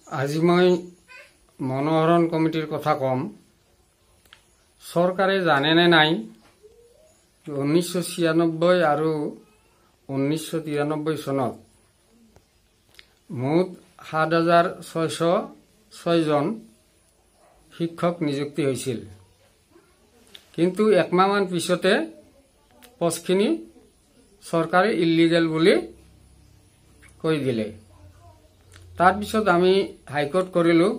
আজি মই মনোহৰণ কমিটিৰ কথা কম। চৰকাৰে জানে নে নাই 1996 আৰু 1993 চনত মুঠ 7606 জন শিক্ষক নিযুক্তি হৈছিল, কিন্তু একমাহমান পিছতে পোষ্টখিনি চৰকাৰে ইলিগেল বুলি কৈ দিলে। তাৰ পিছত আমি হাইকোৰ্ট কৰিলো।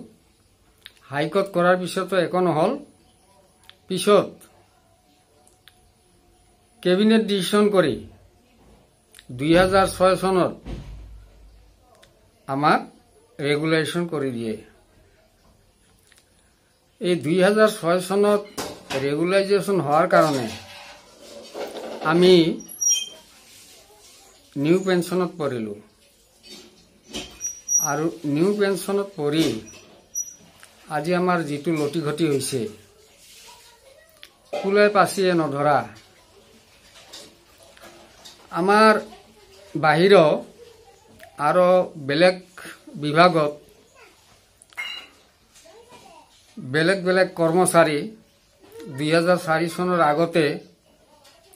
হাইকোৰ্ট কৰাৰ পিছতো একো নহল। পিছত কেবিনেট ডিসিশন কৰি 2006 চনত আমাক ৰেগুলেশ্যন কৰি দিয়ে। এই 2006 চনত ৰেগুলাইজেশ্যন হোৱাৰ কাৰণে আমি নিউ পেঞ্চনত পৰিলো, আৰু নিউ পেঞ্চনত পৰি আজি আমাৰ যিটো লটি ঘটি হৈছে, ফুলে পাচিয়ে নধৰা। আমাৰ বাহিৰ আৰু বেলেগ বিভাগত বেলেগ বেলেগ কৰ্মচাৰী 2004 চনৰ আগতে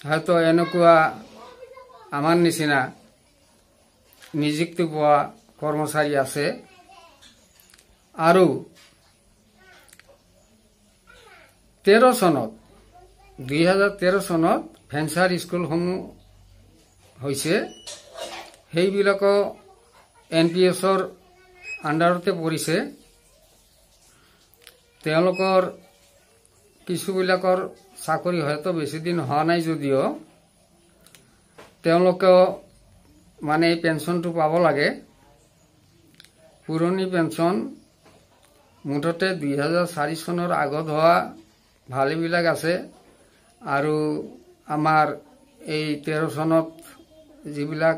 হয়তো এনেকুৱা আমাৰ নিচিনা নিযুক্তি পোৱা কৰ্মচাৰী আছে, আৰু 2013 চনত ভেঞ্চাৰ স্কুলসমূহ হৈছে। সেইবিলাকো NPSৰ আণ্ডাৰতে পৰিছে। তেওঁলোকৰ কিছুবিলাকৰ চাকৰি হয়তো বেছি দিন হোৱা নাই যদিও তেওঁলোকেও মানে এই পেঞ্চনটো পাব লাগে। পুৰণি পেঞ্চন মুঠতে 2004 চনৰ আগত হোৱা ভালেবিলাক আছে, আৰু আমাৰ এই 13 চনত যিবিলাক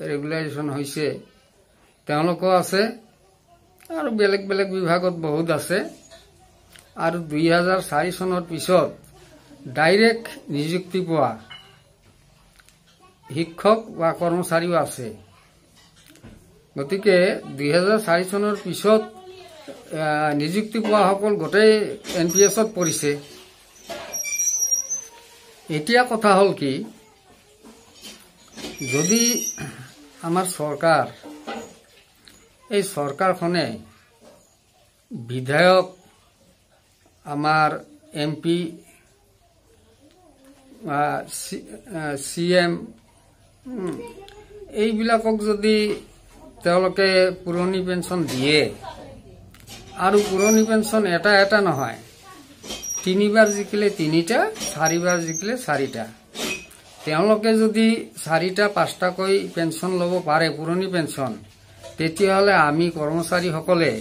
ৰেগুলাইজেশ্যন হৈছে তেওঁলোকো আছে, আৰু বেলেগ বেলেগ বিভাগত বহুত আছে। আৰু 2004 চনৰ পিছত ডাইৰেক্ট নিযুক্তি পোৱা শিক্ষক বা কৰ্মচাৰীও আছে। গতিকে 2004 চনৰ পিছত নিযুক্তি পোৱাসকল গোটেই NPSত পৰিছে। এতিয়া কথা হ'ল কি, যদি আমাৰ চৰকাৰ, এই চৰকাৰখনে বিধায়ক, আমাৰ MP, CM এইবিলাকক যদি তেওঁলোকে পুৰণি পেঞ্চন দিয়ে, আৰু পুৰণি পেঞ্চন এটা নহয়, 3 বাৰ জিকিলে 3টা, 4 বাৰ জিকিলে 4টা, তেওঁলোকে যদি 4টা 5টাকৈ পেঞ্চন ল'ব পাৰে পুৰণি পেঞ্চন, তেতিয়াহ'লে আমি কৰ্মচাৰীসকলে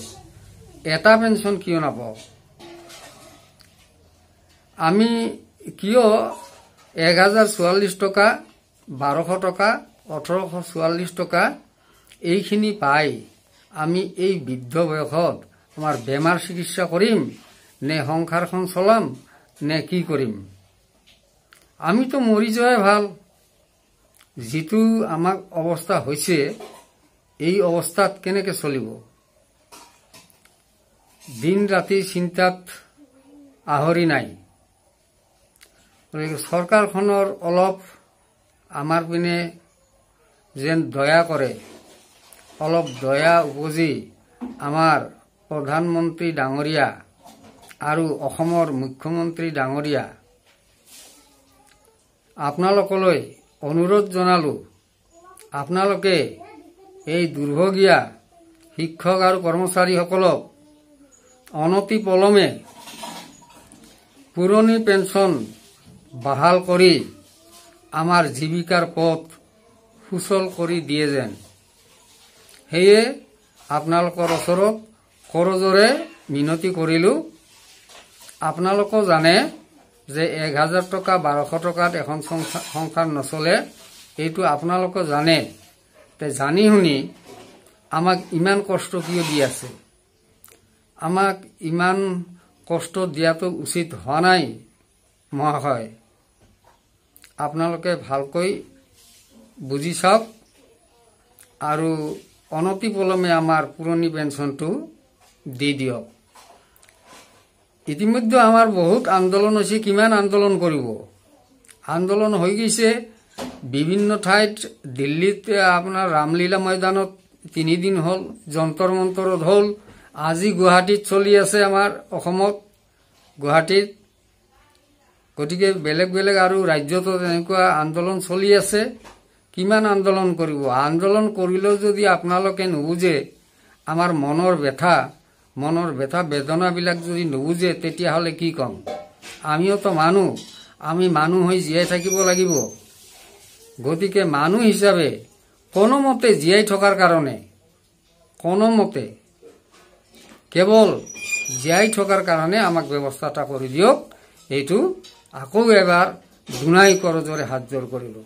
এটা পেঞ্চন কিয় নাপাওঁ? আমি কিয় 1044 টকা, 1200 টকা, 1844 টকা এইখিনি পাই আমি এই বৃদ্ধ বয়সত আমাৰ বেমাৰ চিকিৎসা কৰিম নে সংসাৰখন চলাম নে কি কৰিম? আমিতো মৰি যোৱাই ভাল। যিটো আমাক অৱস্থা হৈছে, এই অৱস্থাত কেনেকে চলিব? দিন ৰাতি চিন্তাত আহৰি নাই। চৰকাৰখনৰ অলপ আমাৰ পিনে যেন দয়া কৰে, অলপ দয়া উপজি আমাৰ প্ৰধানমন্ত্ৰী ডাঙৰীয়া আৰু অসমৰ মুখ্যমন্ত্ৰী ডাঙৰীয়া আপোনালোকলৈ অনুৰোধ জনালো, আপোনালোকে এই দুৰ্ভগীয়া শিক্ষক আৰু কৰ্মচাৰীসকলক অনতি পলমে পুৰণি পেঞ্চন বাহাল কৰি আমাৰ জীৱিকাৰ পথ সুচল কৰি দিয়ে যেন। সেয়ে আপোনালোকৰ ওচৰত কৰজোৰে মিনতি কৰিলো। আপোনালোকো জানে যে 1000 টকা 1200 টকাত এখন সংসাৰ নচলে, এইটো আপোনালোকে জানে। তে জানি শুনি আমাক ইমান কষ্ট কিয় দি আছে? আমাক ইমান কষ্ট দিয়াটো উচিত হোৱা নাই মহাশয়। আপোনালোকে ভালকৈ বুজি চাওক, আৰু অনতি পলমে আমাৰ পুৰণি পেঞ্চনটো দি দিয়ক। ইতিমধ্যে আমাৰ বহুত আন্দোলন হৈছে, কিমান আন্দোলন কৰিব। আন্দোলন হৈ গৈছে বিভিন্ন ঠাইত। দিল্লীত আপোনাৰ ৰামলীলা ময়দানত 3 দিন হ'ল, যন্তৰ মন্তৰত হ'ল। আজি গুৱাহাটীত চলি আছে, আমাৰ অসমত গুৱাহাটীত। গতিকে বেলেগ বেলেগ আৰু ৰাজ্যতো তেনেকুৱা আন্দোলন চলি আছে। কিমান আন্দোলন কৰিব? আন্দোলন কৰিলেও যদি আপোনালোকে নুবুজে আমাৰ মনৰ ব্যথা বেদনাবিলাক যদি নুবুজে, তেতিয়াহ'লে কি ক'ম? আমিওতো মানুহ, আমি মানুহ হৈ জীয়াই থাকিব লাগিব। গতিকে মানুহ হিচাপে কোনোমতে জীয়াই থকাৰ কাৰণে, কোনোমতে কেৱল জীয়াই থকাৰ কাৰণে আমাক ব্যৱস্থা এটা কৰি দিয়ক। এইটো আকৌ এবাৰ দুনাই কৰজৰে হাত জোৰ কৰিলোঁ।